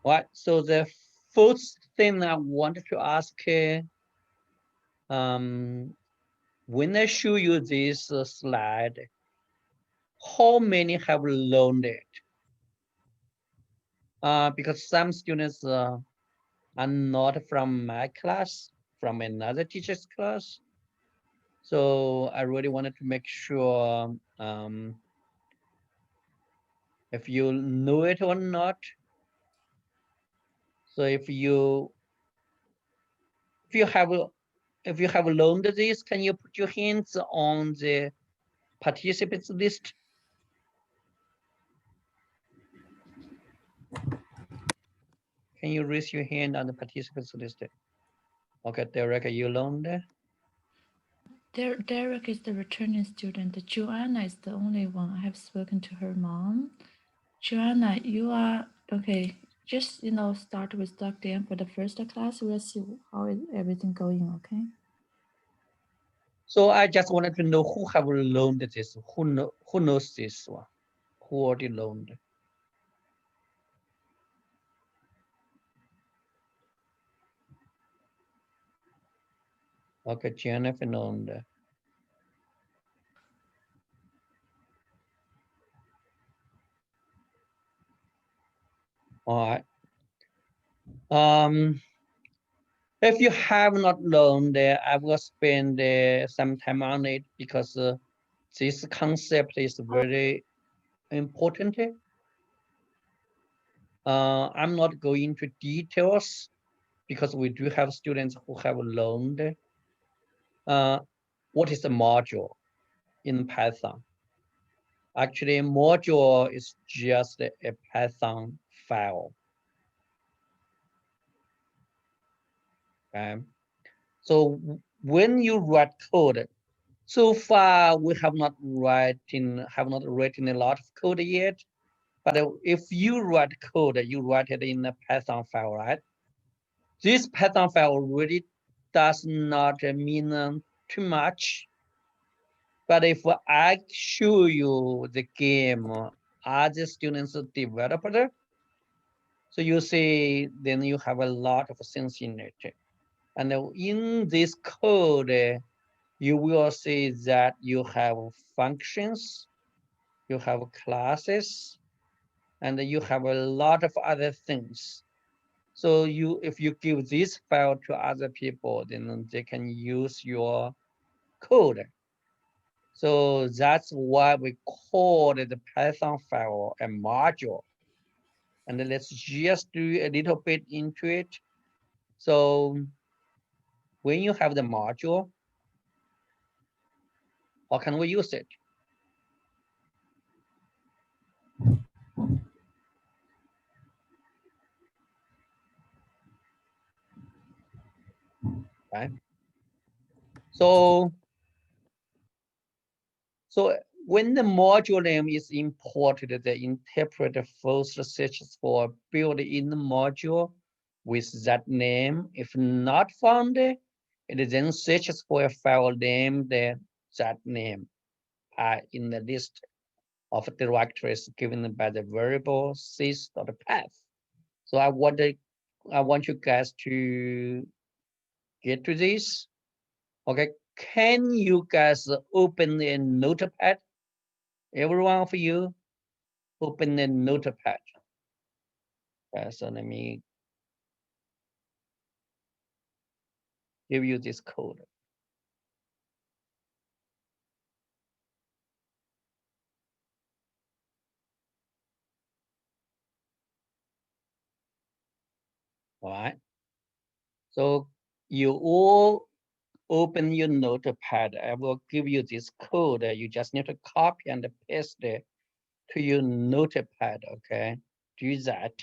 All right, so the first thing I wanted to ask, when I show you this slide, how many have learned it? Because some students are not from my class, from another teacher's class. So I really wanted to make sure if you know it or not. So if you have if you have learned this, can you put your hands on the participants list? Can you raise your hand on the participants list? Okay, Derek, you learned? Derek is the returning student. Joanna is the only one. I have spoken to her mom. Joanna, you are okay. Just start with Dr. M for the first class. We'll see how is everything going. Okay. So I just wanted to know who have learned this, who knows this one, who already learned. Okay, Jennifer learned. All right. If you have not learned, I will spend some time on it because this concept is very important. I'm not going into details because we do have students who have learned uh, what is a module in Python. Actually, a module is just a Python file. Okay? So when you write code, so far we have not written a lot of code yet. But if you write code, you write it in a Python file, right? This Python file really does not mean too much. But if I show you the game as a student's developer, so you see, then you have a lot of things in it. And in this code, you will see that you have functions, you have classes, and you have a lot of other things. So if you give this file to other people, then they can use your code. So that's why we call the Python file a module. And let's just do a little bit into it. So when you have the module, how can we use it? Right? So when the module name is imported, the interpreter first searches for built-in module with that name. If not found, it then searches for a file named that name in the list of directories given by the variable sys.path. So I want you guys to get to this. Okay, can you guys open a notepad? Every one of you open a notepad. So let me give you this code. All right. So you all open your notepad. I will give you this code. You just need to copy and paste it to your notepad. Okay. Do that.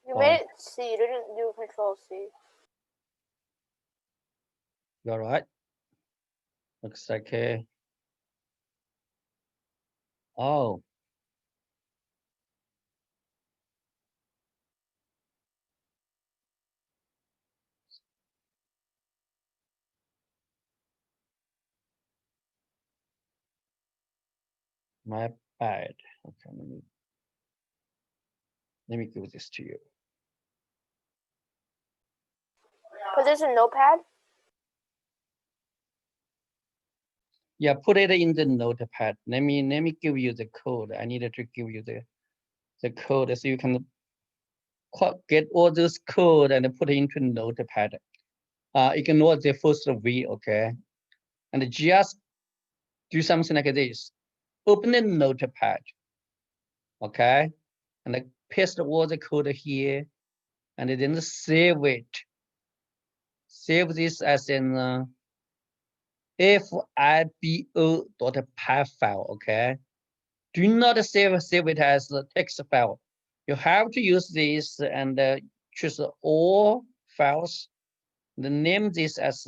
You Oh, made it C. You didn't do Control C. you're right. Looks like oh, my Right. Okay, let me give this to you. Put this in Notepad. Yeah, put it in the notepad. Let me give you the code. I needed to give you the code so you can get all those code and put it into notepad. Ignore the first V, okay? And just do something like this. Open the notepad, okay? And paste all the code here, and then save it. Save this as an fibo.py file, okay? Do not save it as a text file. You have to use this and choose all files. Name this as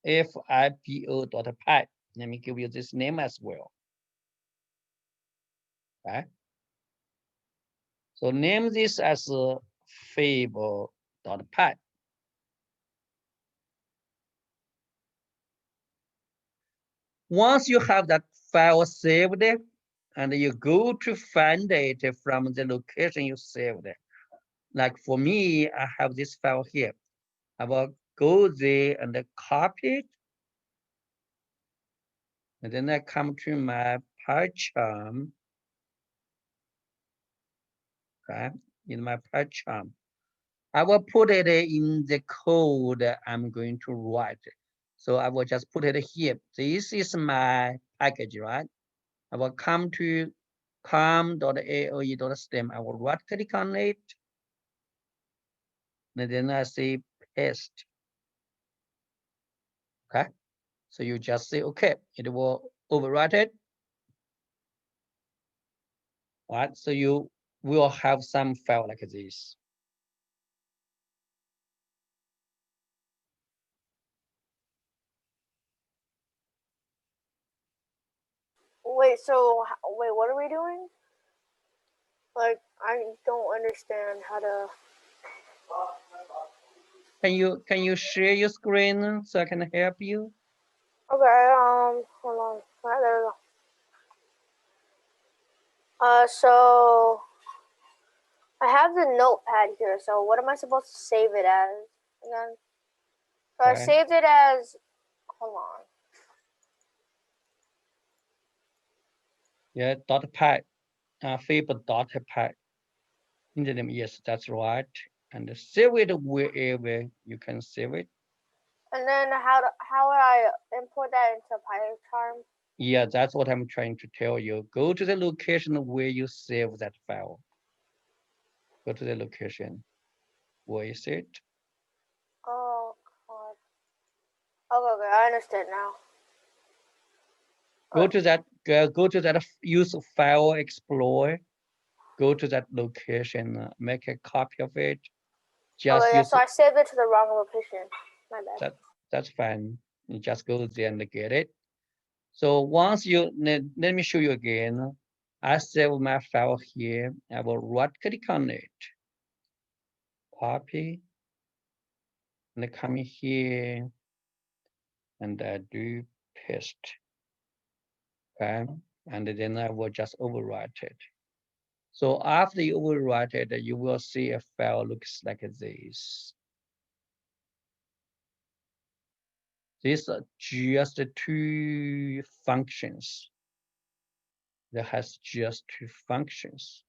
fibo.py. Let me give you this name as well. Okay. So name this as fable.py. Once you have that file saved, and you go to find it from the location you saved. Like for me, I have this file here. I will go there and copy it. And then I come to my PyCharm, okay? In my PyCharm. I will put it in the code I'm going to write. So I will just put it here. This is my package, right? I will come to com.aoe.stem. I will right click on it. And then I say paste. Okay. So you just say, okay, it will overwrite it. All right. So you will have some file like this. Wait, so wait, what are we doing? Like, I don't understand how to. Can you share your screen so I can help you? Okay, hold on. Right, there we go. So I have the notepad here. So what am I supposed to save it as again? So I Okay. saved it as. Hold on. Yeah, .py, fable.py. In the name, yes, that's right. And save it wherever you can save it. And then how would I import that into PyCharm? Yeah, that's what I'm trying to tell you. Go to the location where you save that file. Go to the location. Where is it? Oh God. Okay, I understand now. Go to that. Go to that. Use File Explorer. Go to that location. Make a copy of it. Just Okay, yeah. use So I saved it to the wrong location. My bad. that. That's fine. You just go there and get it. So once you let me show you again. I save my file here. I will right click on it, copy, and come here and do paste. Okay, and then I will just overwrite it. So after you overwrite it, you will see a file looks like this. These are just two functions. That has just two functions.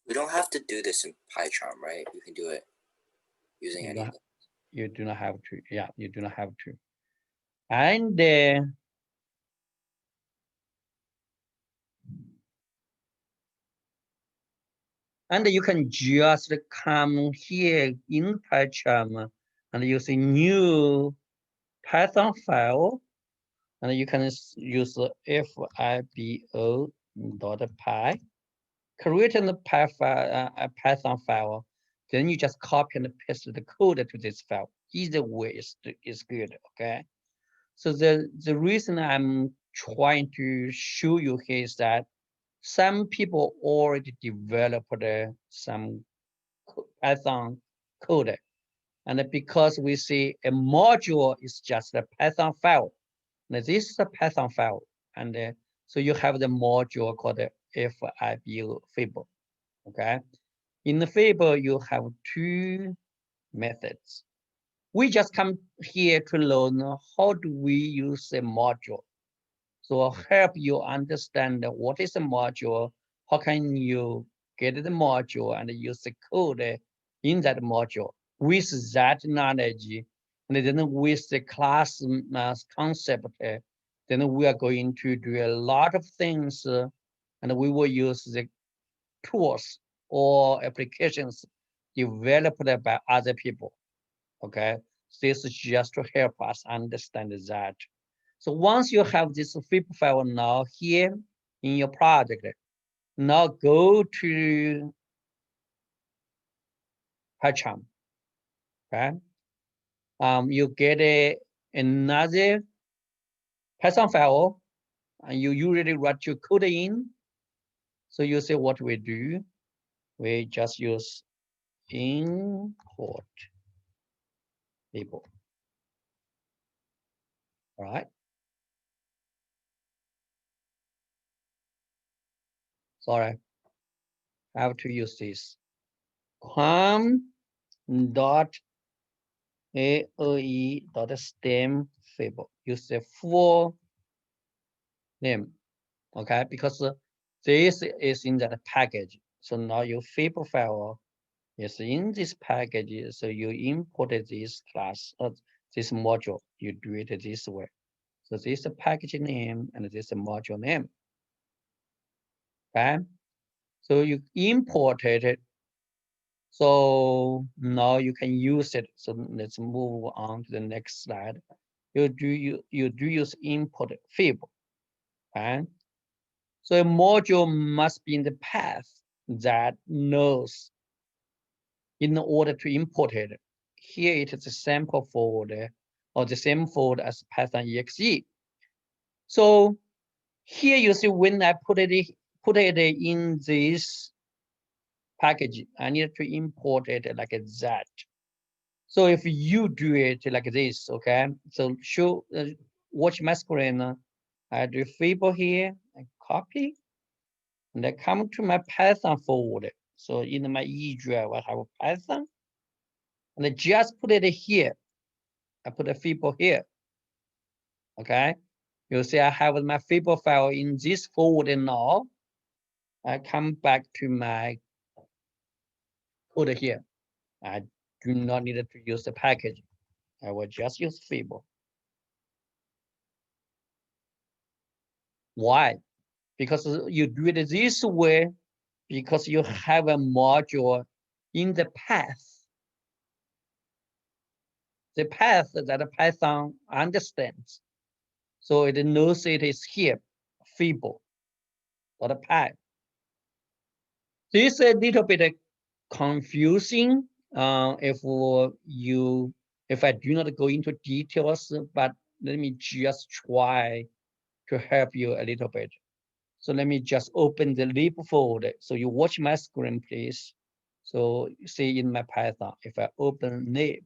We don't have to do this in PyCharm, right? We can do it using anything. You do not have to. Yeah, you do not have to. And you can just come here in PyCharm and use a new Python file, and you can use fibo.py, create a Python file, then you just copy and paste the code to this file. Either way is good, okay? So the reason I'm trying to show you here is that some people already developed some Python code. And because we see a module is just a Python file, now this is a Python file, and So you have the module called the FIBO Fable. Okay. In the Fable, you have two methods. We just come here to learn how do we use a module. So I'll help you understand what is a module, how can you get the module and use the code in that module. With that knowledge, and then with the class concept, then we are going to do a lot of things, and we will use the tools or applications developed by other people. Okay, this is just to help us understand that. So once you have this FIP file now here in your project, now go to PyCharm. Okay, you get another Python file, and you usually write your code in. So you see what we do. We just use import label. All right. Sorry, I have to use this. Com dot AOE dot stem fable. Use the full name. Okay, because this is in that package. So now your fable file is in this package. So you imported this class, this module. You do it this way. So this is the package name and this is the module name. Okay, so you imported it. So now you can use it. So let's move on to the next slide. You do use import fable. Okay. So a module must be in the path that knows in order to import it. Here it is a sample folder or the same folder as Python exe. So here you see when I put it in this package, I need to import it like that. So if you do it like this, okay, so watch my screen. I do Fable here, I copy, and I come to my Python folder. So in my E drive, I have Python, and I just put it here. I put a Fable here, okay. You see I have my Fable file in this folder now. I come back to my code here. I do not need to use the package. I will just use Fable. Why? Because you do it this way, because you have a module in the path. The path that Python understands. So it knows it is here, Fable, or the path. This is a little bit confusing if I do not go into details, but let me just try to help you a little bit. So let me just open the lib folder. So you watch my screen, please. So see in my Python, if I open lib,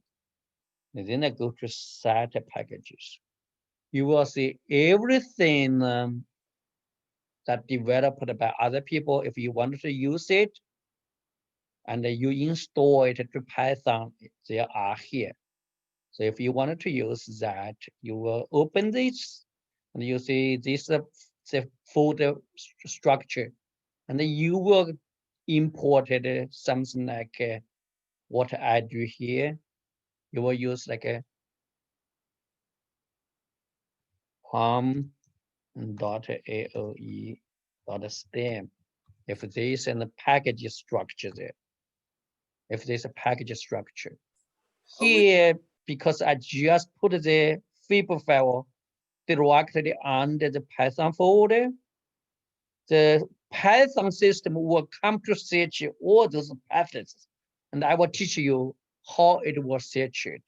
and then I go to set packages, you will see everything that developed by other people. If you want to use it and you install it to Python, they are here. So if you wanted to use that, you will open this and you see this the folder structure, and then you will import it something like what I do here. You will use like a pom.aoe.stem. If there is a package structure there, if there's a package structure here, because I just put the fib file directly under the Python folder, the Python system will come to search all those paths, and I will teach you how it will search it.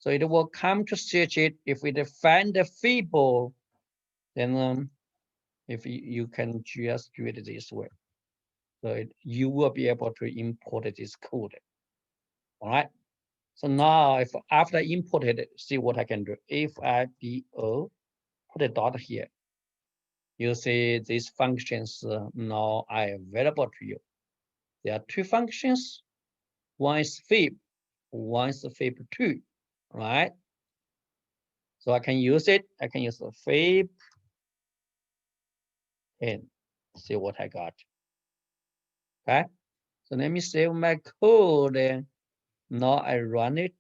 So it will come to search it. If it find the fable, then if you can just do it this way, so you will be able to import this code. All right. So now, if after I imported it, see what I can do. If I do put a dot here, You see these functions now are available to you. There are two functions. One is fib, one is fib2, right? So I can use it. I can use the fib and see what I got. Okay. So let me save my code and now I run it.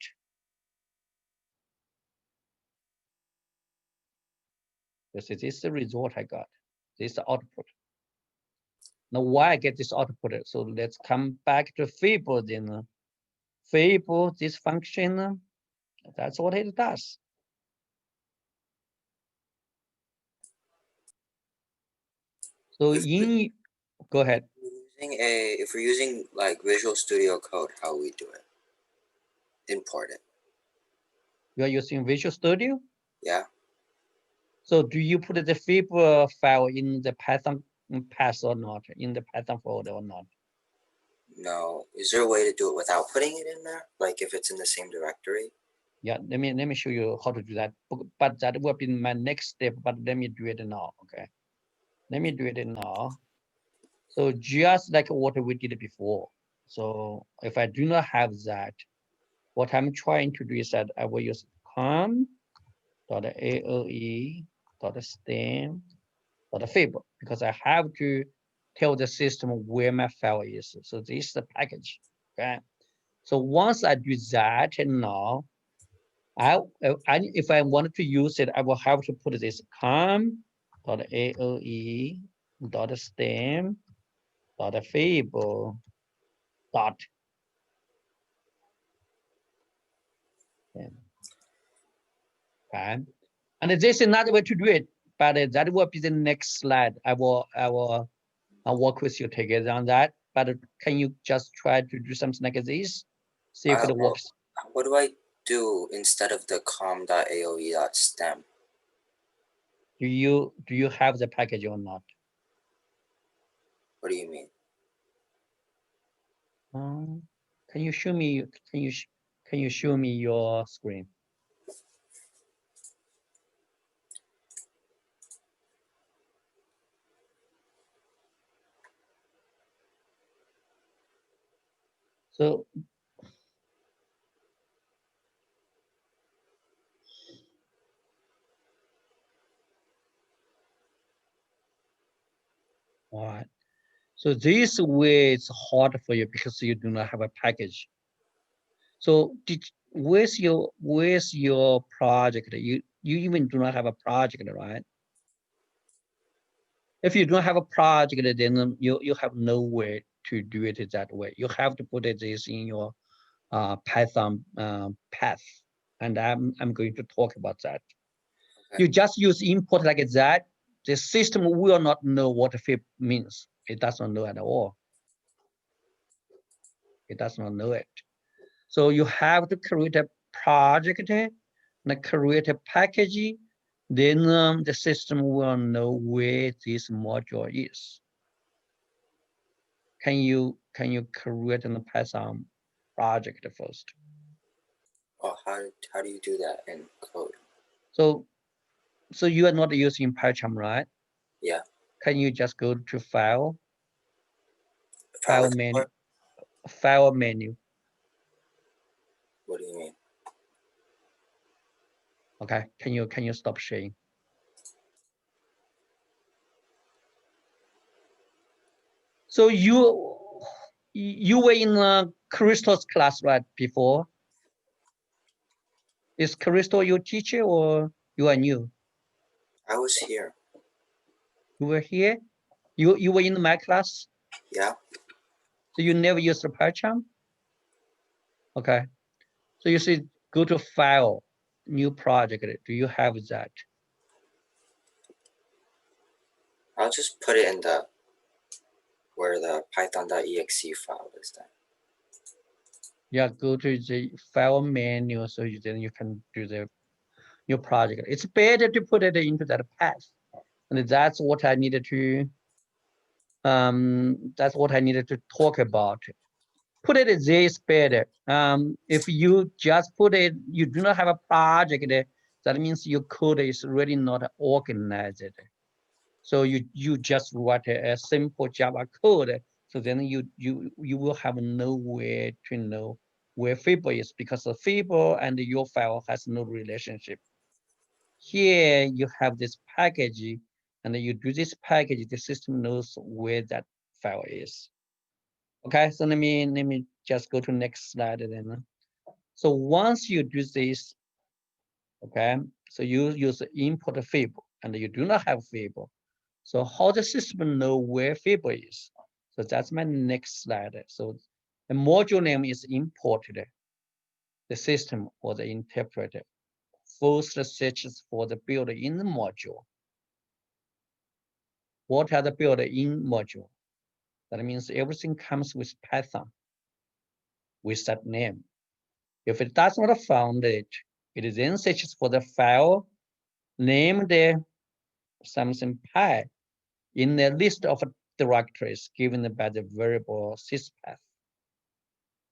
This is the result I got. This is the output. Now why I get this output? So let's come back to fib then. Fib, this function, that's what it does. So go ahead. If we're using like Visual Studio Code, how we do it? Import it. You are using Visual Studio? Yeah. So do you put the fib file in the Python path or not? In the Python folder or not? No. Is there a way to do it without putting it in there? Like if it's in the same directory? Yeah, let me show you how to do that. But that will be my next step. But let me do it now. Okay. Let me do it now. So just like what we did before. So if I do not have that, what I'm trying to do is that I will use com.aoe.stem.fib because I have to tell the system where my file is. So this is the package. Okay. So once I do that, and now if I wanted to use it, I will have to put this com.aoe.stem.fib dot. Okay. And there's another way to do it, but that will be the next slide. I'll work with you together on that. But can you just try to do something like this? See if it works. What do I do instead of the com.aoe.stem? Do you have the package or not? What do you mean? Can you show me? Can you show me your screen? So all right. So this way it's hard for you because you do not have a package. So where's your project? You even do not have a project, right? If you don't have a project, then you have no way to do it that way. You have to put this in your Python path, and I'm going to talk about that. Okay. You just use import like that. The system will not know what fib means. It does not know at all. It does not know it. So you have to create a project and create a package. Then the system will know where this module is. Can you create a Python project first? Oh, how do you do that in code? So you are not using PyCharm, right? Yeah. Can you just go to file menu? What? File menu. What do you mean? Okay. Can you stop sharing? So you were in Crystal's class, right, before? Is Crystal your teacher or you are new? I was here. You were here? You were in my class? Yeah. So you never used the PyCharm? Okay. So you see, go to file, new project. Do you have that? I'll just put it in where the python.exe file is then. Yeah, go to the file menu so then you can do the new project. It's better to put it into that path. And that's what I needed to talk about. Put it this better. If you just put it, you do not have a project, that means your code is really not organized. So you just write a simple Java code. So then you will have no way to know where Fable is, because the Fable and your file has no relationship. Here you have this package, and you do this package, the system knows where that file is. Okay, so let me just go to next slide then. So once you do this, okay, so you use import Fable, and you do not have Fable. So how the system know where Fable is? So that's my next slide. So the module name is imported. The system or the interpreter first searches for the built-in module. What are the built-in module? That means everything comes with Python with that name. If it does not found it, it then searches for the file named something py in the list of directories given by the variable syspath.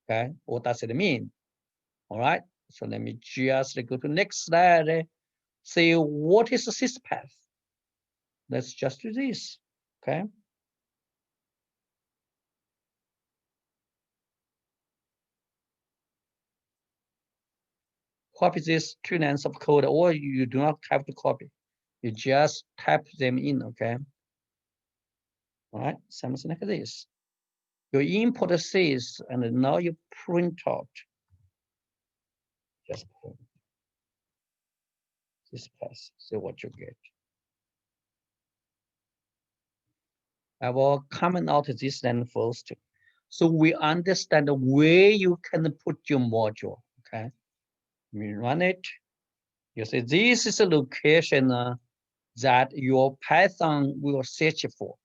Okay, what does it mean? All right, so let me just go to next slide. Say what is a syspath? Let's just do this. Okay. Copy these two lines of code, or you do not have to copy. You just type them in, okay? All right, something like this. You import sys, and now you print out. Just print this path, see what you get. I will comment out this line first. So we understand where you can put your module, okay? We run it. You see, this is a location that your Python will search for.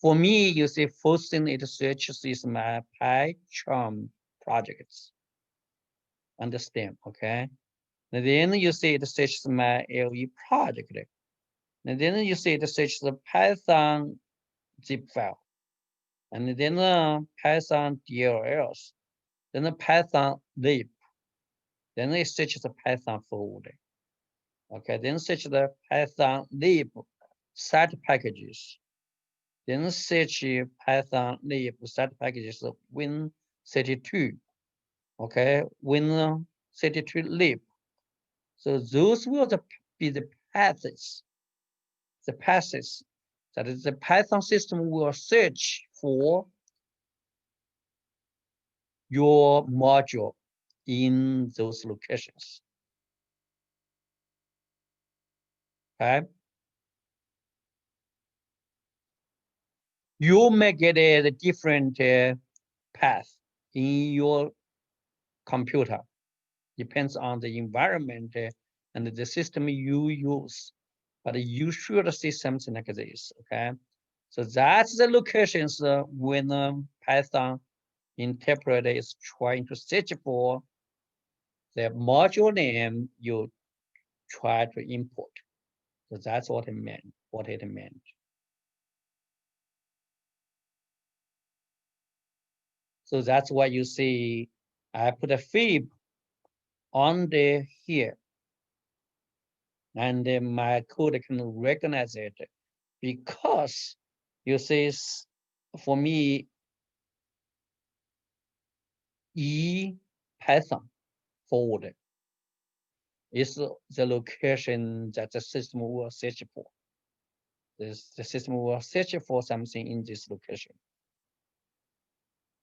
For me, you see, first thing it searches is my PyCharm projects. Understand, okay? And then you see it searches my AOE project. And then you see it searches the Python zip file. And then Python DLLs. Then the Python lib. Then it searches the Python folder. Okay, then search the Python lib set packages. Then search Python lib set packages Win32. Okay, Win32 lib. So those will be the paths that is the Python system will search for your module in those locations. Okay. You may get a different path in your computer. Depends on the environment and the system you use. But you should see something like this, okay? So that's the locations when Python interpreter is trying to search for the module name you try to import. So that's what it meant. So that's why you see I put a fib on the here, and my code can recognize it, because you see, for me, Python forward is the location that the system will search for. The system will search for something in this location.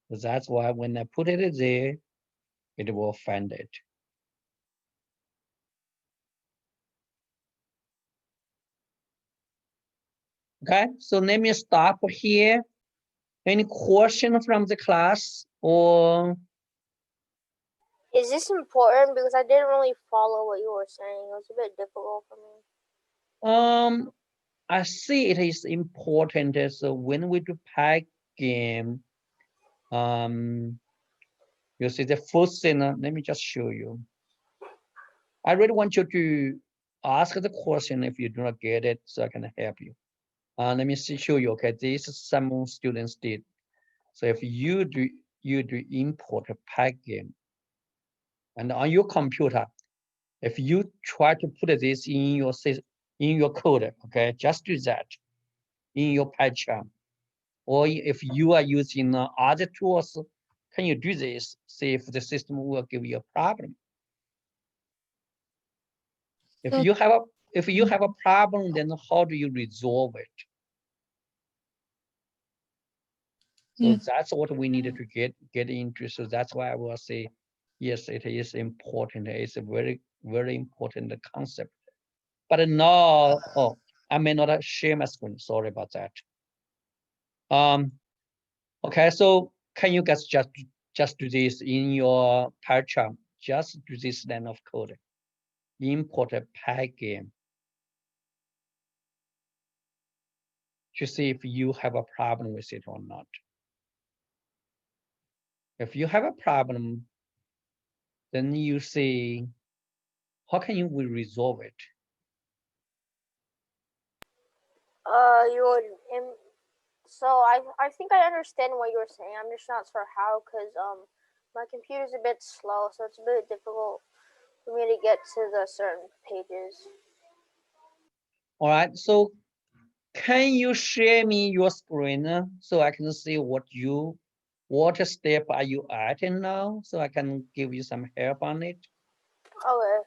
That's why when I put it there, it will find it. Okay, so let me stop here. Any question from the class, or Is this important? Because I didn't really follow what you were saying. It was a bit difficult for me. I see it is important. So when we do Py game, you see the first thing. Let me just show you. I really want you to ask the question if you do not get it, so I can help you. Let me show you. Okay, this is some students did. So if you do import a Pygame, and on your computer, if you try to put this in your code, okay, just do that. in your PyCharm, or if you are using other tools, can you do this? See if the system will give you a problem. If So, you have a problem, then how do you resolve it? So yeah, that's what we needed to get into. So that's why I will say, yes, it is important. It's a very, very important concept. But now, oh, I may not share my screen. Sorry about that. Okay, so can you guys just do this in your PyCharm? Just do this line of code. Import a Pygame to see if you have a problem with it or not. If you have a problem, then you see how can you resolve it? You would. So I think I understand what you were saying. I'm just not sure how, because my computer's a bit slow, so it's a bit difficult for me to get to the certain pages. All right, so can you share me your screen so I can see what step are you at in now, so I can give you some help on it? Okay,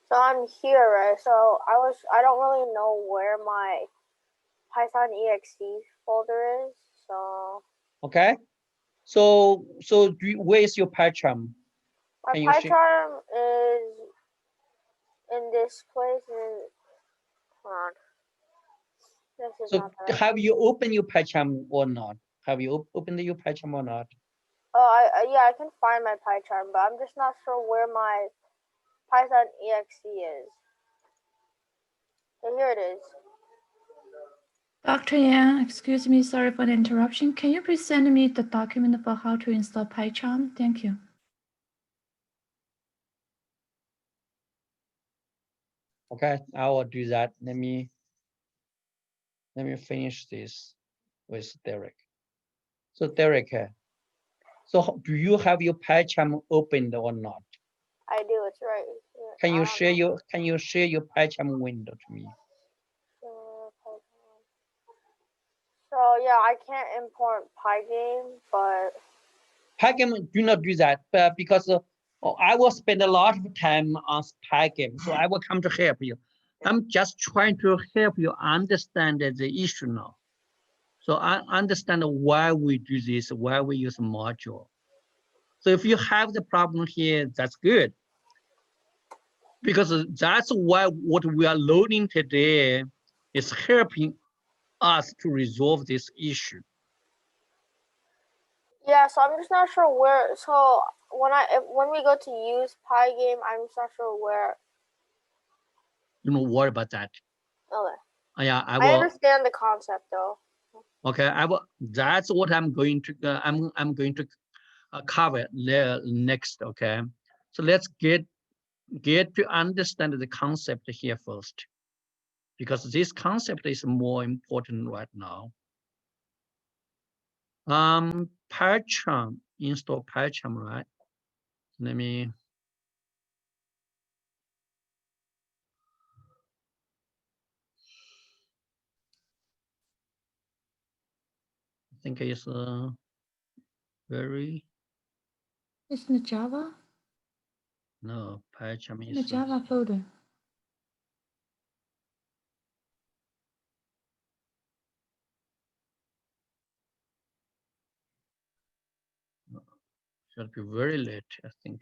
so I'm here, right? So I don't really know where my Python exe folder is. So Okay, so where is your PyCharm? my Can you share? PyCharm is in this place. And hold on, this is So not that. have you opened your PyCharm or not? Have you opened your PyCharm or not? Oh, yeah, I can find my PyCharm, but I'm just not sure where my Python exe is. So here it is. Dr. Yang, excuse me, sorry for the interruption. Can you please send me the document for how to install PyCharm? Thank you. Okay, I will do that. Let me finish this with Derek. So Derek, so do you have your PyCharm opened or not? I do. It's right here. Can I you don't share your PyCharm window to me? know. So yeah, I can't import Pygame, but Pygame, do not do that because I will spend a lot of time on Pygame, so I will come to help you. I'm just trying to help you understand the issue now. So I understand why we do this, why we use module. So if you have the problem here, that's good. Because that's why what we are learning today is helping us to resolve this issue. yeah. So I'm just not sure where. So when we go to use Pygame, I'm just not sure where. Don't worry about that. Okay. Yeah, I I will. understand the concept though. Okay, I will. That's what I'm going to. I'm going to cover next. Okay, so let's get to understand the concept here first, because this concept is more important right now. PyCharm, install PyCharm, right? Let me. I think it's very. It's in the Java? No, PyCharm In the is. Java folder. Should be very late, I think.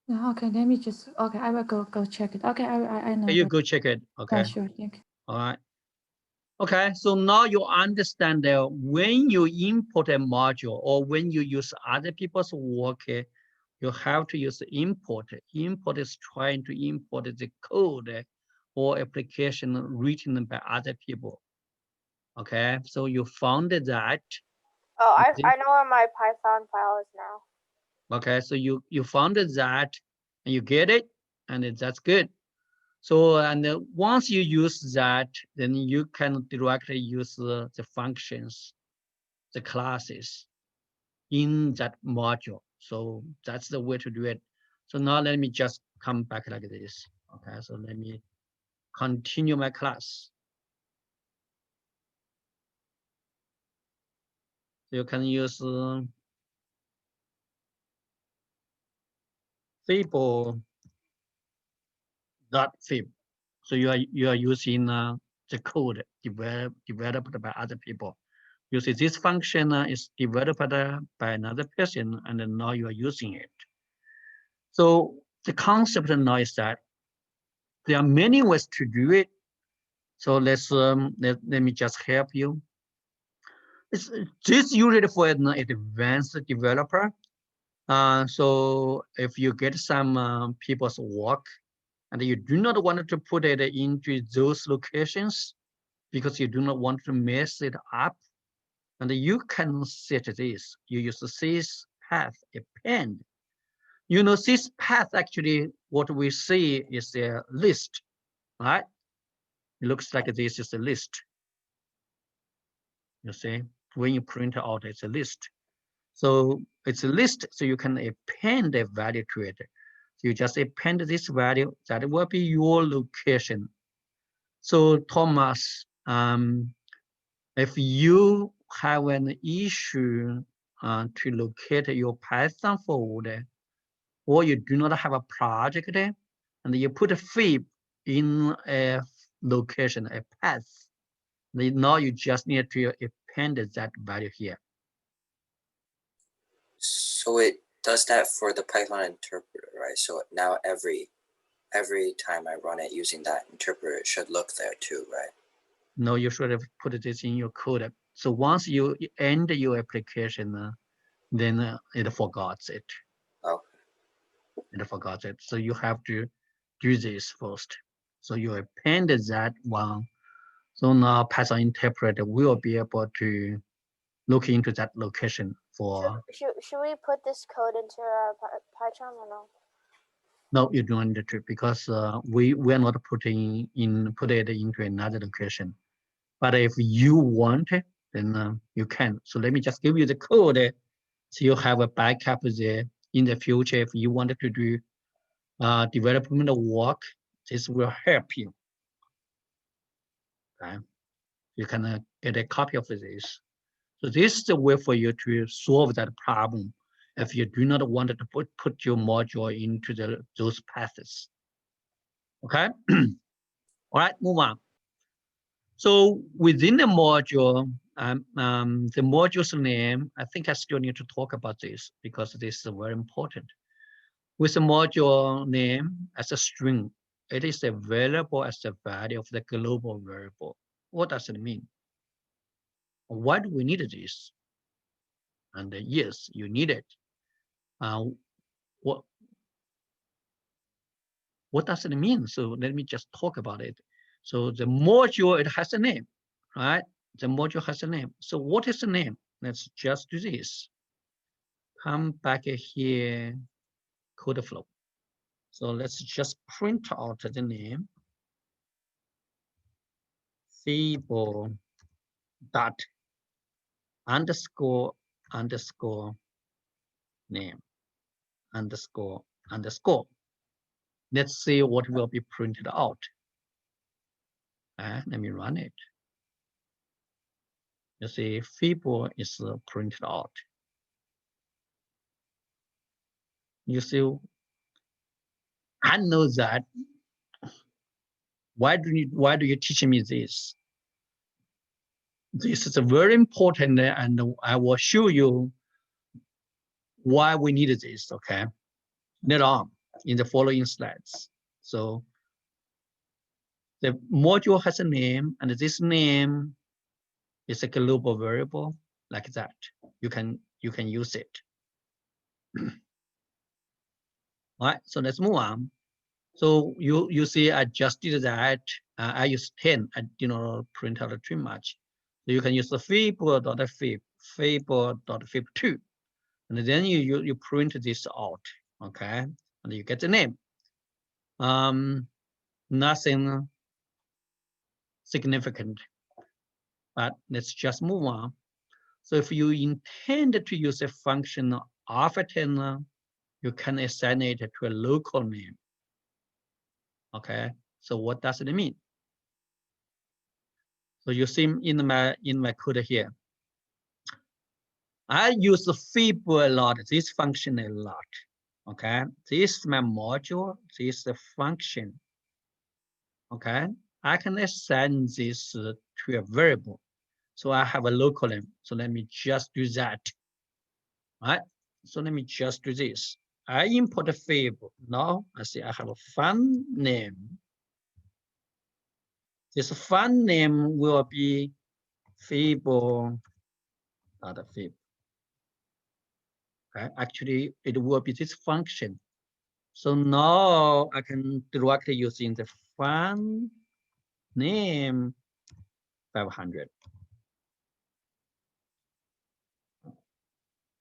Yeah, okay, let me just, okay, I will go check it. Okay, I know. Can you go check it? Okay. Yeah, sure, thank you. All right. Okay, so now you understand that when you import a module or when you use other people's work, you have to use import. Import is trying to import the code or application written by other people. Okay, so you found that. Oh, I know where my Python file is now. Okay, so you found that and you get it, and that's good. So, and once you use that, then you can directly use the functions, the classes in that module. So that's the way to do it. So now let me just come back like this. Okay, so let me continue my class. You can use fable.fib. So you are using the code developed by other people. You see, this function is developed by another person, and then now you are using it. So the concept now is that there are many ways to do it. So let me just help you. This usually for an advanced developer. So if you get some people's work and you do not want to put it into those locations because you do not want to mess it up, and you can set this. You use this path append. You know, this path actually, what we see is a list, right? It looks like this is a list. You see, when you print out, it's a list. So it's a list, so you can append a value to it. So you just append this value, that will be your location. So Thomas, if you have an issue to locate your Python folder, or you do not have a project there, and you put a fib in a location, a path, now you just need to append that value here. So it does that for the Python interpreter, right? So now every time I run it using that interpreter, it should look there too, right? No, you should have put this in your code. So once you end your application, then it forgets it. Oh. It forgets it. So you have to do this first. So you append that one. So now Python interpreter will be able to look into that location for. Should we put this code into our Python or no? No, you don't need to, because we are not put it into another location. But if you want it, then you can. So let me just give you the code, so you have a backup there in the future. If you wanted to do development work, this will help you. Okay? You can get a copy of this. So this is the way for you to solve that problem if you do not want to put your module into those paths. Okay? All right, move on. So within the module, the module's name, I think I still need to talk about this because this is very important. With the module name as a string, it is available as the value of the global variable. What does it mean? Why do we need this? And yes, you need it. What does it mean? So let me just talk about it. So the module, it has a name, right? The module has a name. So what is the name? Let's just do this. Come back here, code flow. So let's just print out the name. Fable dot underscore name underscore. Let's see what will be printed out. Let me run it. You see, Fable is printed out. You see, I know that. Why do you teach me this? This is very important, and I will show you why we need this. Okay, later on in the following slides. So the module has a name, and this name is a global variable like that. You can use it. All right, so let's move on. So you see, I just did that. I used 10. I did not print out too much. So you can use the fable.fib2, and then you print this out, okay? And you get the name. Nothing significant, but let's just move on. So if you intend to use a function often, you can assign it to a local name. Okay, so what does it mean? So you see in my code here, I use the fib a lot, this function a lot. Okay, this is my module, this is the function. Okay, I can assign this to a variable. So I have a local name. So let me just do that. All right. So let me just do this. I import a fib. Now I say I have a fun name. This fun name will be fib or not a fib. Okay. Actually, it will be this function. So now I can directly use in the fun name 500.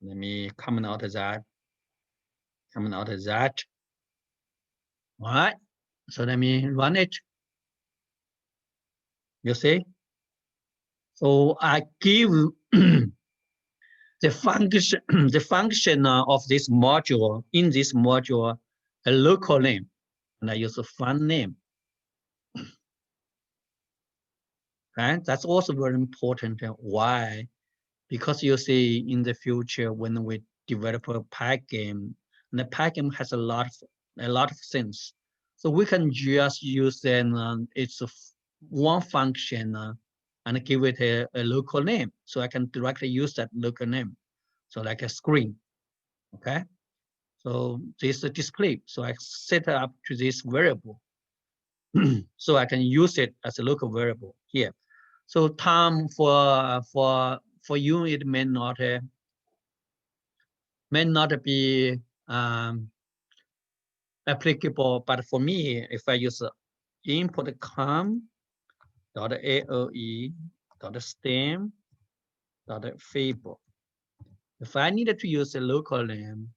Let me comment out of that. Coming out of that. All right. So let me run it. You see? So I give the function the function of this module in this module a local name, and I use a fun name. Right? That's also very important. Why? Because you see in the future when we develop a pack game, and the pack game has a lot of things. So we can just use then it's one function and give it a local name. So I can directly use that local name. So like a screen, okay? So this is a display. So I set up to this variable. So I can use it as a local variable here. So Tom, for you, it may not be applicable, but for me, if I use import com dot AOE dot stem dot fable, if I needed to use a local name,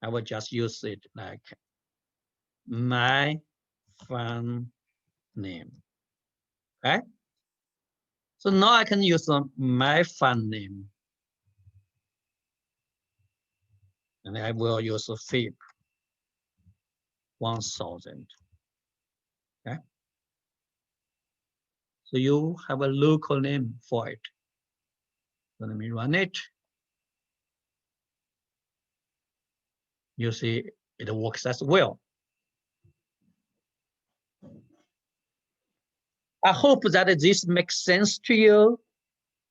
I will just use it like my fun name. Okay. So now I can use my fun name, and I will use a fib 1000. Okay. So you have a local name for it. So let me run it. You see it works as well. I hope that this makes sense to you.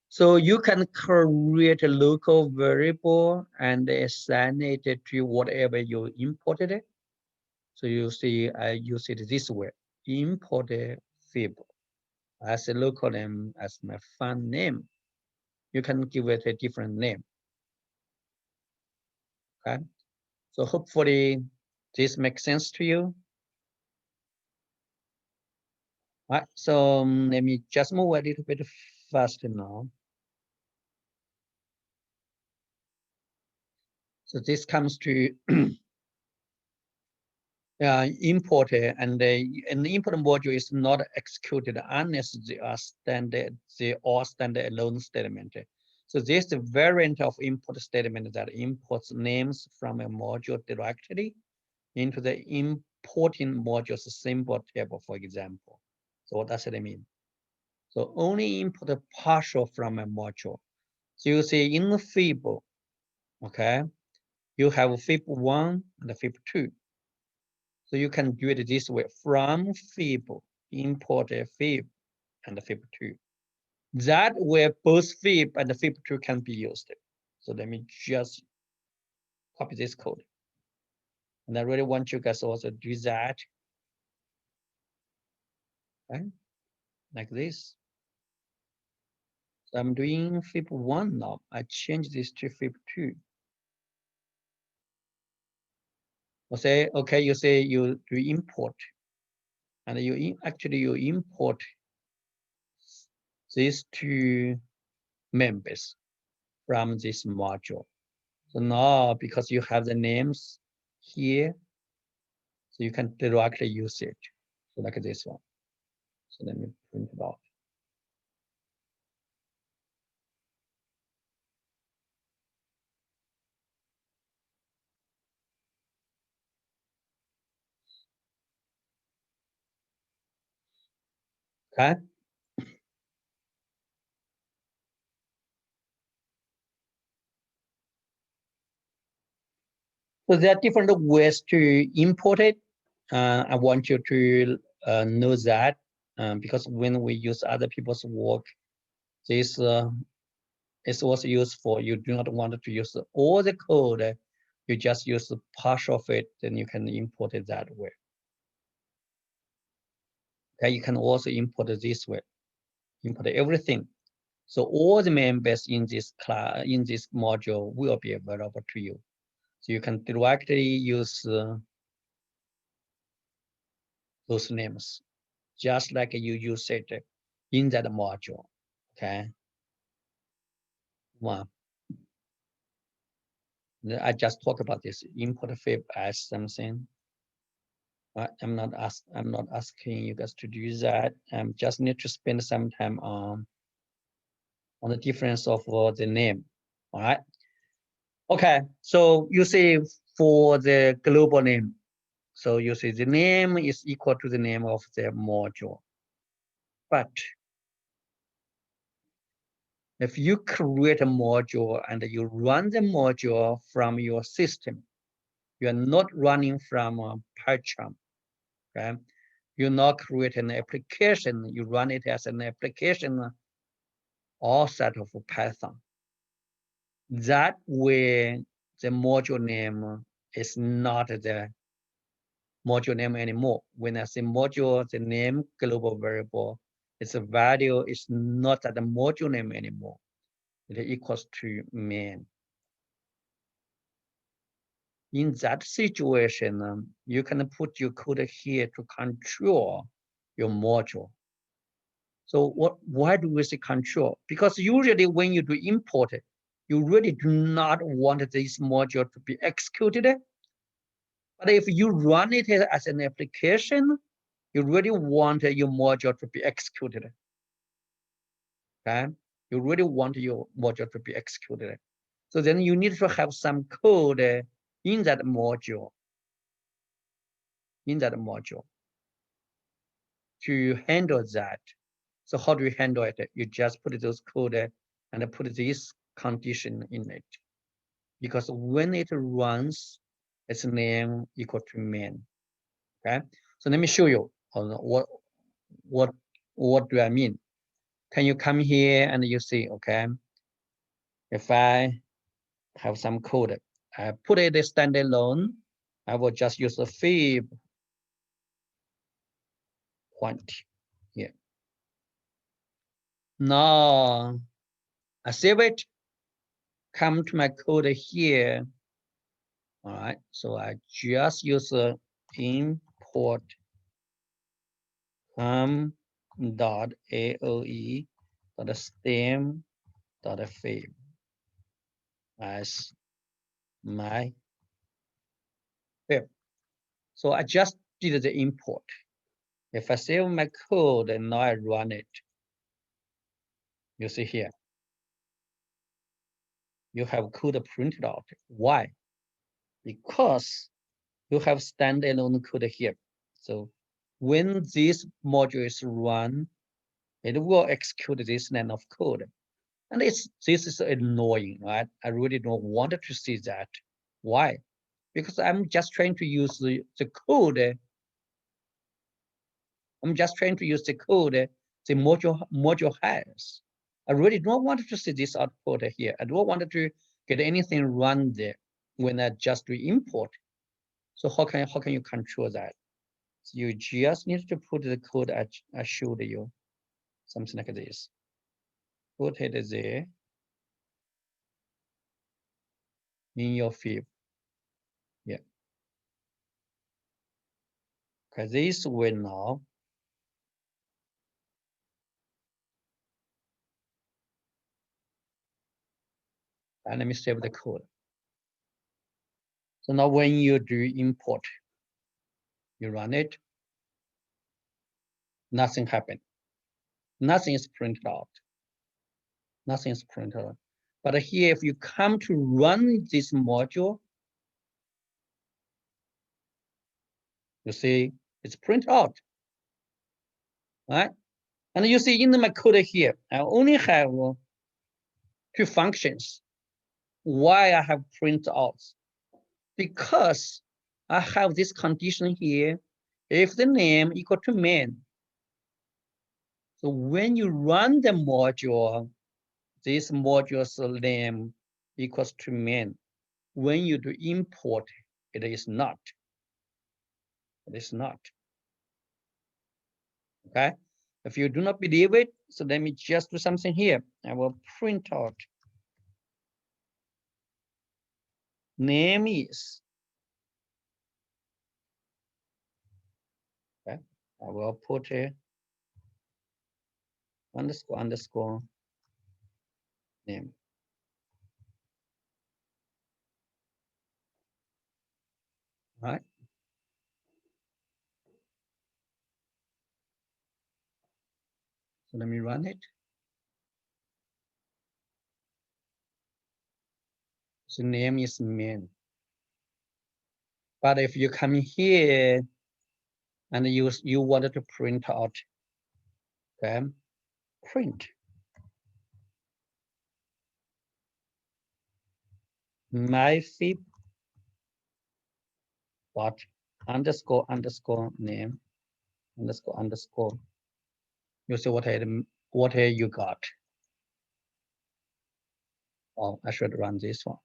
So you can create a local variable and assign it to whatever you imported it. So you see, I use it this way: import a fib as a local name as my fun name. You can give it a different name. Okay. So hopefully this makes sense to you. All right. So let me just move a little bit faster now. So this comes to import, and the import module is not executed unless they are standalone statement. So this is a variant of import statement that imports names from a module directly into the importing module's symbol table, for example. So what does it mean? So only import a partial from a module. So you see in the fib, okay, you have fib1 and fib2. So you can do it this way: from fib, import a fib and fib2. That way both fib and fib2 can be used. So let me just copy this code. And I really want you guys also do that. Okay? Like this. So I'm doing fib1 now. I change this to fib2. I'll say, okay, you say you do import. And you import these two members from this module. So now, because you have the names here, so you can directly use it. So like this one. So let me print it out. Okay. So there are different ways to import it. I want you to know that because when we use other people's work, this is also useful. You do not want to use all the code. You just use part of it, then you can import it that way. Okay, you can also import it this way, import everything. So all the members in this class, in this module will be available to you. So you can directly use those names, just like you use it in that module. Okay. One. I just talked about this import fib as something. I'm not asking you guys to do that. Just need to spend some time on the difference of the name. All right. Okay. So you see for the global name. So you see the name is equal to the name of the module. But if you create a module and you run the module from your system, you are not running from PyCharm. Okay. You not create an application, you run it as an application outside of Python. That way, the module name is not the module name anymore. When I say module, the name global variable, its value is not at the module name anymore. It equals to main. In that situation, you can put your code here to control your module. So why do we say control? Because usually when you do import it, you really do not want this module to be executed. But if you run it as an application, you really want your module to be executed. Okay? You really want your module to be executed. So then you need to have some code in that module, to handle that. So how do you handle it? You just put those code and put this condition in it. Because when it runs, its name equal to main. Okay, so let me show you what do I mean. Can you come here and you see? Okay, if I have some code, I put it standalone. I will just use a fib quantity here. Now I save it. Come to my code here. All right, so I just use a import dot AOE dot stem dot fib as my fib. So I just did the import. If I save my code and now I run it, you see here, you have code printed out. Why? Because you have standalone code here. So when this module is run, it will execute this line of code. And this is annoying, right? I really don't want to see that. Why? Because I'm just trying to use the code. I'm just trying to use the code the module has. I really don't want to see this output here. I don't want to get anything run there when I just do import. So how can you control that? So you just need to put the code I showed you, something like this. Put it there in your fib. Yeah. Because this way now, and let me save the code. So now when you do import, you run it, nothing happened. Nothing is printed out. Nothing is printed out. But here, if you come to run this module, you see it's printed out, right? And you see in my code here, I only have two functions. Why I have print out? because I have this condition here. If the name equal to main, so when you run the module, this module's name equals to main. When you do import, it is not. It is not. Okay. If you do not believe it, so let me just do something here. I will print out. Name is. Okay. I will put a underscore name. All right. So let me run it. So name is main. But if you come here and you wanted to print out, okay, print myfib dot underscore name underscore. You see what you got. Oh, I should run this one.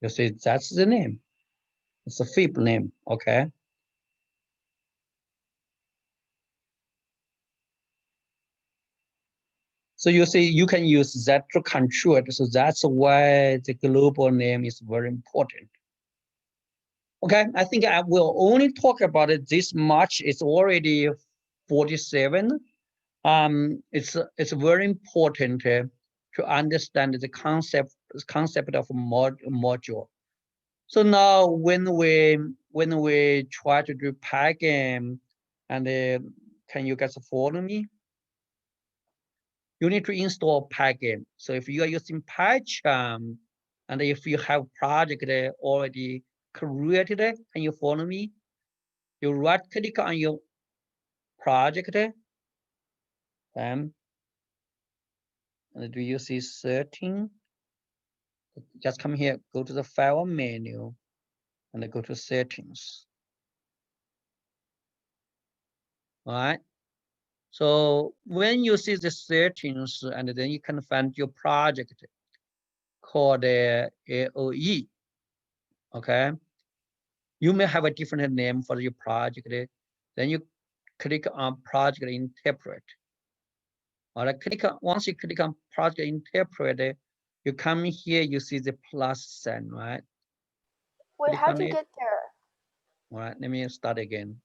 You see, that's the name. It's a fib name, okay? So you see, you can use that to control it. So that's why the global name is very important. Okay, I think I will only talk about it this much. It's already 47. It's very important to understand the concept of module. So now when we try to do Pygame, and can you guys follow me? You need to install Pygame. So if you are using PyCharm, and if you have project already created, can you follow me? You right click on your project, and do you see setting? Just come here, go to the file menu, and go to settings. All right. So when you see the settings, and then you can find your project called AOE. Okay. You may have a different name for your project. Then you click on project interpret. All right. Once you click on project interpret, you come here, you see the plus sign, right? Wait, Click how'd on you it. get there? All right, let me start again.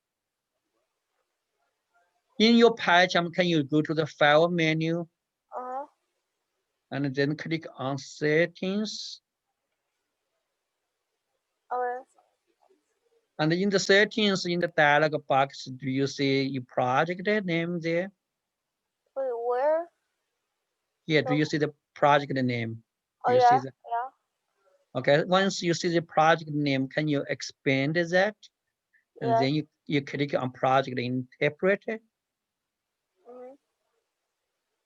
In your PyCharm, can you go to the file menu and then click on settings? Okay. And in the settings, in the dialog box, do you see your project name there? Wait, where? Yeah, do you see the project name? Oh Do you yeah, see that? yeah. Okay, once you see the project name, can you expand that? And Yeah. then you click on project interpreter.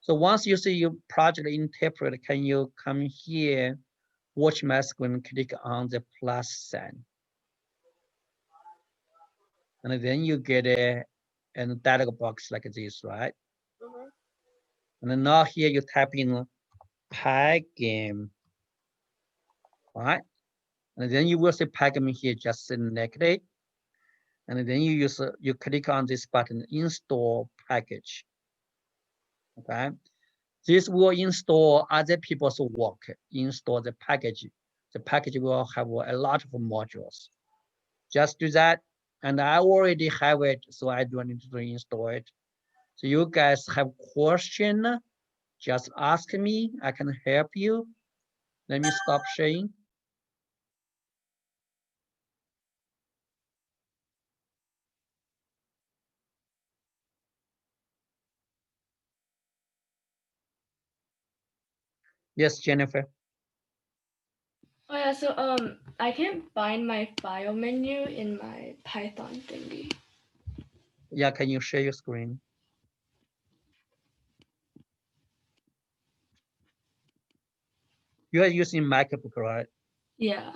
So once you see your project interpreter, can you come here, watch my screen, click on the plus sign. And then you get a dialog box like this, right? And then now here you type in Pygame, right? And then you will see Pygame here, just select it. And then you click on this button, install package. Okay. This will install other people's work, install the package. The package will have a lot of modules. Just do that. And I already have it, so I don't need to install it. So you guys have question, just ask me, I can help you. Let me stop sharing. Yes, Jennifer. Oh yeah, so I can't find my file menu in my Python thingy. Yeah, can you share your screen? You are using MacBook, right? Yeah.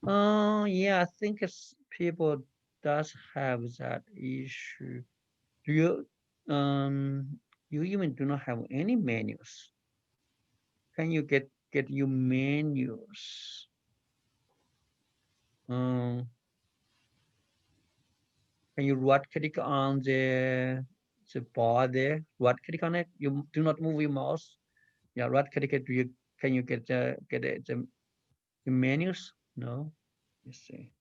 Yeah, I think it's people does have that issue. Do you even do not have any menus? Can you get your menus? Um, can you right click on the bar there? Right click on it. You do not move your mouse. Yeah, right click it. Can you get the menus? No. You see.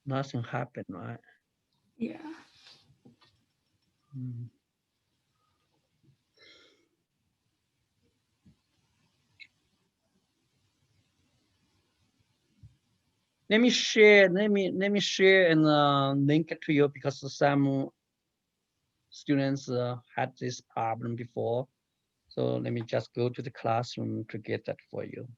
Nothing happened, right? Yeah. Mm. Let me share and link it to you because some students had this problem before. So let me just go to the classroom to get that for you.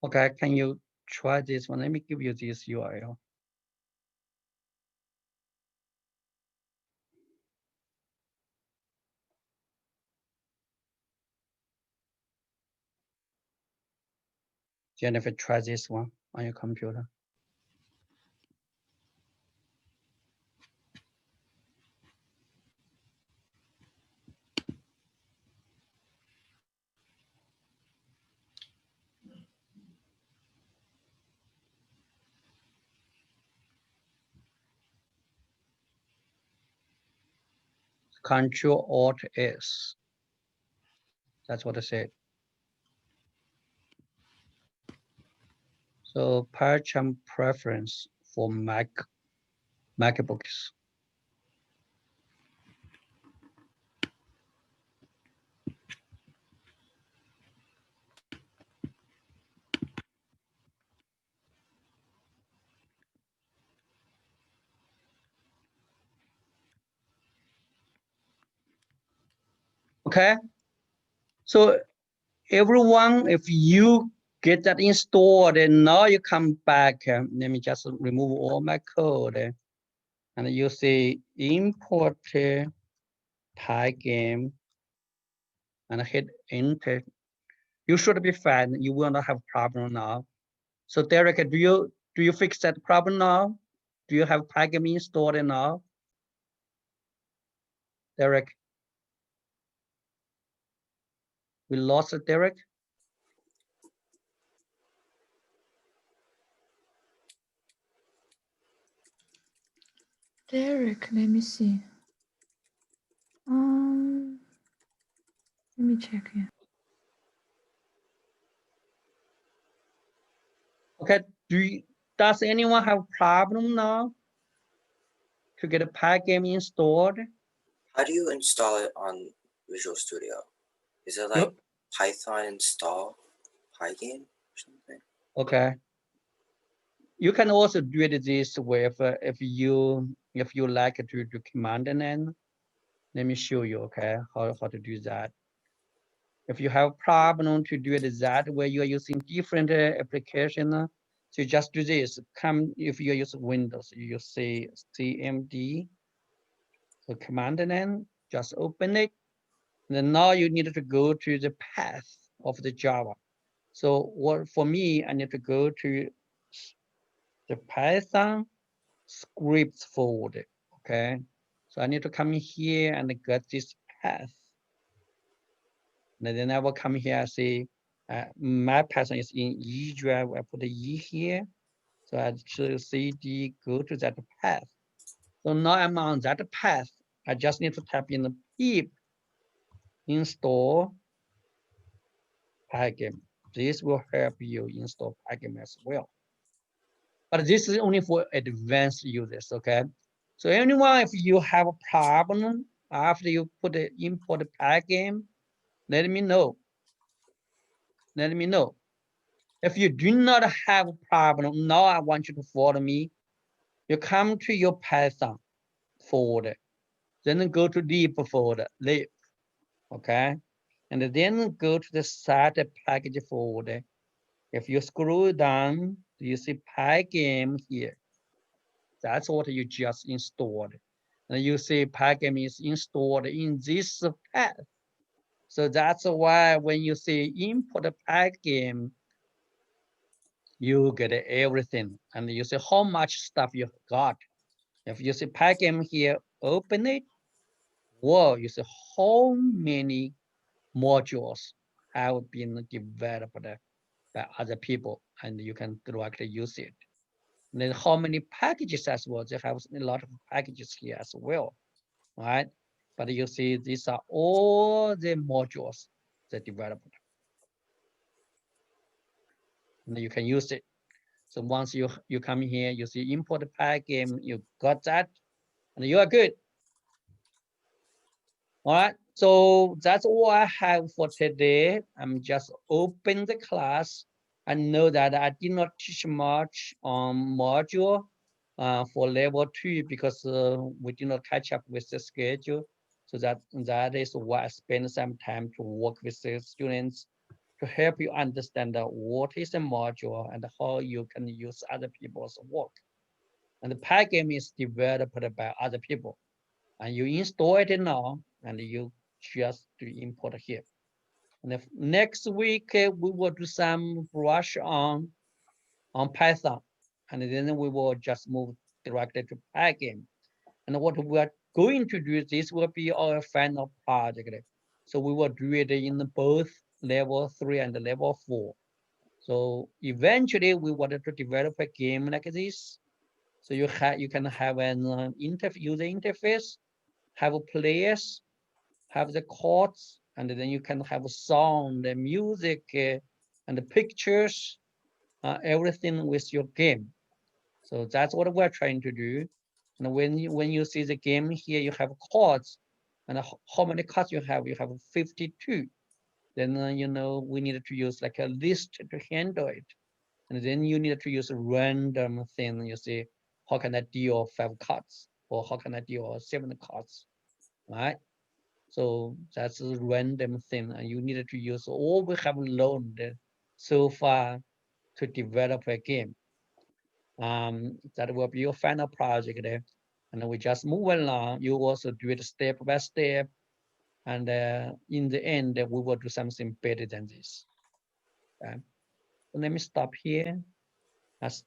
Okay, can you try this one? Let me give you this URL. Jennifer, try this one on your computer. Control Alt S. That's what I said. So PyCharm preference for MacBooks. Okay. So everyone, if you get that installed and now you come back, let me just remove all my code and you see import Pygame and hit enter. You should be fine. You will not have problem now. So Derek, do you fix that problem now? Do you have Pygame installed now? Derek, we lost it, Derek. Derek, let me see. Let me check here. Okay, does anyone have problem now to get a Pygame installed? How do you install it on Visual Studio? Is it like Yep. Python install Pygame or something? Okay. You can also do it this way if you like to do command and then let me show you, okay, how to do that. If you have problem to do it that way, you are using different application. So you just do this. If you use Windows, you say CMD, so command and then just open it. Then now you need to go to the path of the Java. So what for me, I need to go to the Python scripts folder. Okay. So I need to come in here and get this path. And then I will come here and say, my Python is in E drive. I put the E here. So I should CD go to that path. So now I'm on that path. I just need to type in the pip install Pygame. This will help you install Pygame as well. But this is only for advanced users, okay? So anyone, if you have a problem after you put the import Pygame, let me know. Let me know. If you do not have a problem, now I want you to follow me. You come to your Python folder, then go to lib folder, lib, okay? And then go to the start package folder. If you scroll down, you see Pygame here. That's what you just installed. And you see Pygame is installed in this path. So that's why when you say import Pygame, you get everything. And you see how much stuff you got. If you see Pygame here, open it. Whoa, you see how many modules have been developed by other people, and you can directly use it. And then how many packages as well? They have a lot of packages here as well, right? But you see, these are all the modules they developed, and you can use it. So once you come here, you see import Pygame, you got that, and you are good. All right, so that's all I have for today. I'm just open the class. I know that I did not teach much on module for level 2 because we did not catch up with the schedule. So that is why I spend some time to work with the students to help you understand what is a module and how you can use other people's work. And the Pygame is developed by other people. And you install it now, and you just do import here. And if next week we will do some brush on Python, and then we will just move directly to Pygame. And what we are going to do, this will be our final project. So we will do it in both level 3 and level 4. So eventually we wanted to develop a game like this. So you can have an user interface, have players, have the chords, and then you can have sound, the music, and the pictures, everything with your game. So that's what we're trying to do. And when you see the game here, you have chords, and how many chords you have? You have 52. Then you know we needed to use like a list to handle it, and then you need to use a random thing. You see, how can I deal 5 cards, or how can I deal 7 cards, right? So that's a random thing, and you need to use all we have learned so far to develop a game. That will be your final project, and we just move along. You also do it step by step, and in the end, we will do something better than this. Okay? So let me stop here. As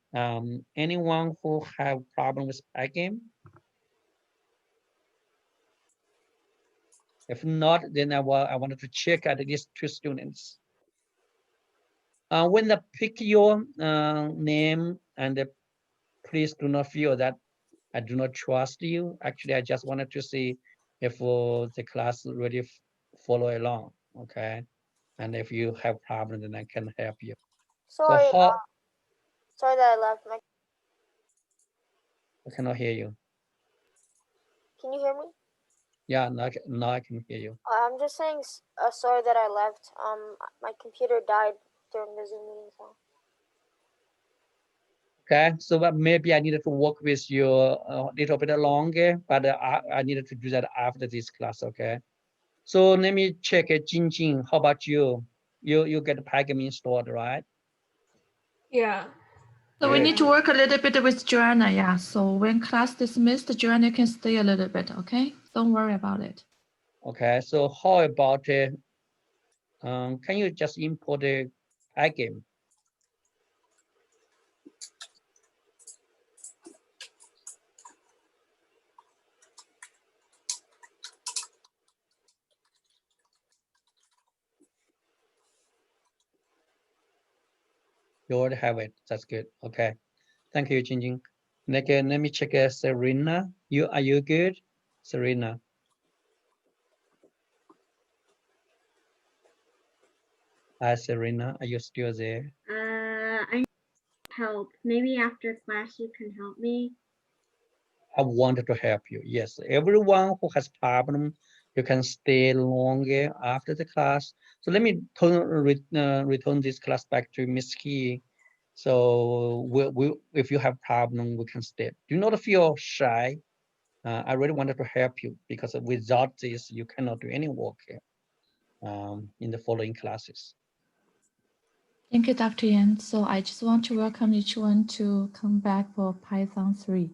anyone who have problem with Pygame? If not, then I wanted to check at least 2 students. When I pick your name, and please do not feel that I do not trust you. Actually, I just wanted to see if the class really follow along, okay? And if you have problem, then I can help you. Sorry, So how? sorry that I left. I cannot hear you. Can you hear me? Yeah, now I can hear you. I'm just saying sorry that I left. My computer died during the Zoom meeting, so. Okay, so maybe I needed to work with you a little bit longer, but I needed to do that after this class, okay? So let me check Jingjing, how about you? You get Pygame installed, right? Yeah. So we Good. need to work a little bit with Joanna, yeah. So when class dismissed, Joanna can stay a little bit, okay? Don't worry about it. Okay, so how about can you just import a Pygame? You already have it. That's good. Okay. Thank you, Jingjing. Next, let me check Serena. Are you good? Serena. Hi, Serena. Are you still there? I need help. Maybe after class you can help me. I wanted to help you. Yes, everyone who has problem, you can stay longer after the class. So let me return this class back to Miss Key. So if you have problem, we can stay. Do not feel shy. I really wanted to help you because without this, you cannot do any work in the following classes. Thank you, Dr. Yan. So I just want to welcome each one to come back for Python 3.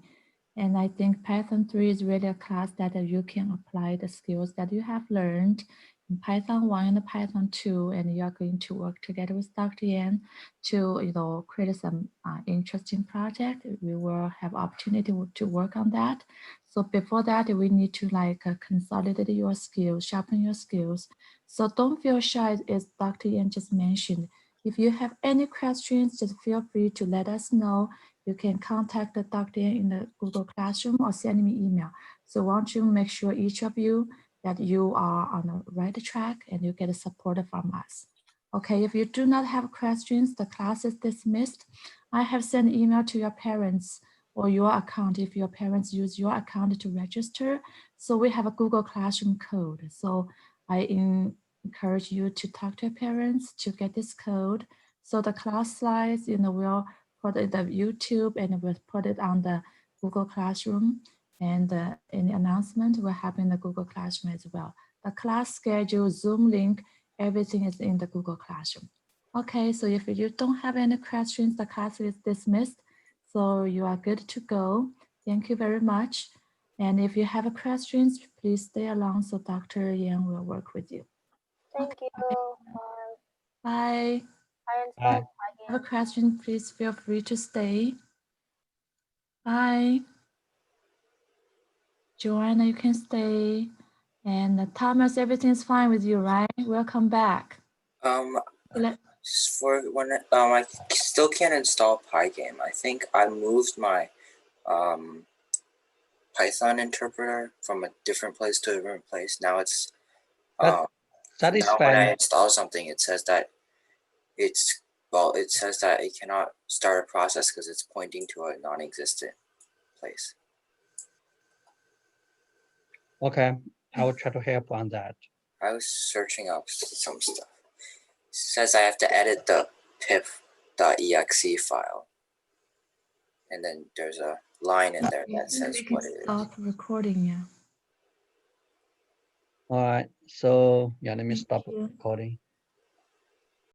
And I think Python 3 is really a class that you can apply the skills that you have learned in Python 1 and Python 2, and you are going to work together with Dr. Yan to create some interesting project. We will have opportunity to work on that. So before that, we need to consolidate your skills, sharpen your skills. So don't feel shy, as Dr. Yan just mentioned. If you have any questions, just feel free to let us know. You can contact the Dr. in the Google Classroom or send me email. So want to make sure each of you that you are on the right track and you get support from us. Okay, if you do not have questions, the class is dismissed. I have sent email to your parents or your account if your parents use your account to register. So we have a Google Classroom code. So I encourage you to talk to your parents to get this code. So the class slides, we'll put it on YouTube and we'll put it on the Google Classroom. And in the announcement, we're having the Google Classroom as well. The class schedule, Zoom link, everything is in the Google Classroom. Okay, so if you don't have any questions, the class is dismissed. So you are good to go. Thank you very much. And if you have questions, please stay along so Dr. Yang will work with you. Thank you. Bye. Bye. Have a question, please feel free to stay. Bye. Joanna, you can stay. And Thomas, everything's fine with you, right? Welcome back. For when I still can't install Pygame. I think I moved my Python interpreter from a different place to a different place. Now it's That is now fine. when I install something, it says that it says that it cannot start a process because it's pointing to a non-existent place. Okay, I will try to help on that. I was searching up some stuff. It says I have to edit the pip.exe file. And then there's a line in there that says what it is. Stop recording, yeah. All right, so yeah, let me stop recording.